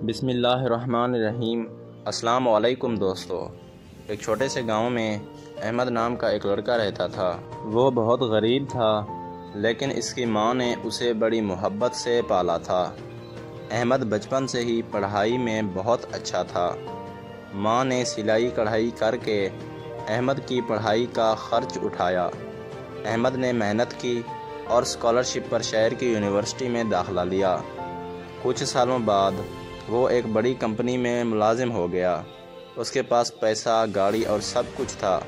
بسم اللہ الرحمن الرحیم۔ السلام علیکم دوستو۔ ایک چھوٹے سے گاؤں میں احمد نام کا ایک لڑکا رہتا تھا۔ وہ بہت غریب تھا لیکن اس کی ماں نے اسے بڑی محبت سے پالا تھا۔ احمد بچپن سے ہی پڑھائی میں بہت اچھا تھا۔ ماں نے سلائی کڑھائی کر کے احمد کی پڑھائی کا خرچ اٹھایا۔ احمد نے محنت کی اور اسکالرشپ پر شہر کی یونیورسٹی میں داخلہ لیا۔ کچھ سالوں بعد وہ ایک بڑی کمپنی میں ملازم ہو گیا۔ اس کے پاس پیسہ، گاڑی اور سب کچھ تھا،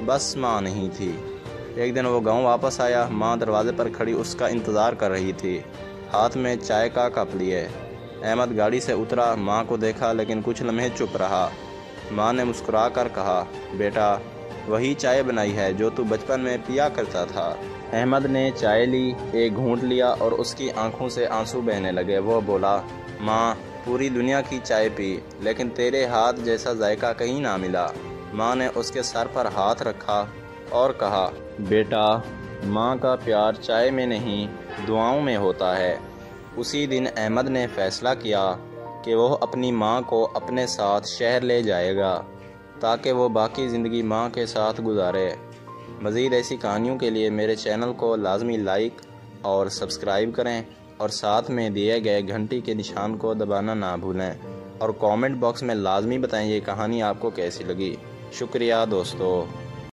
بس ماں نہیں تھی۔ ایک دن وہ گاؤں واپس آیا۔ ماں دروازے پر کھڑی اس کا انتظار کر رہی تھی، ہاتھ میں چائے کا کپ لیے۔ احمد گاڑی سے اترا، ماں کو دیکھا لیکن کچھ لمحے چپ رہا۔ ماں نے مسکرا کر کہا، بیٹا وہی چائے بنائی ہے جو تو بچپن میں پیا کرتا تھا۔ احمد نے چائے لی، ایک گھونٹ لیا اور اس کی آنکھوں سے آنسو بہنے لگے۔ وہ بولا، ماں پوری دنیا کی چائے پی لیکن تیرے ہاتھ جیسا ذائقہ کہیں نہ ملا۔ ماں نے اس کے سر پر ہاتھ رکھا اور کہا، بیٹا ماں کا پیار چائے میں نہیں دعاؤں میں ہوتا ہے۔ اسی دن احمد نے فیصلہ کیا کہ وہ اپنی ماں کو اپنے ساتھ شہر لے جائے گا تاکہ وہ باقی زندگی ماں کے ساتھ گزارے۔ مزید ایسی کہانیوں کے لیے میرے چینل کو لازمی لائک اور سبسکرائب کریں اور ساتھ میں دیے گئے گھنٹی کے نشان کو دبانا نہ بھولیں، اور کامنٹ باکس میں لازمی بتائیں یہ کہانی آپ کو کیسی لگی۔ شکریہ دوستو۔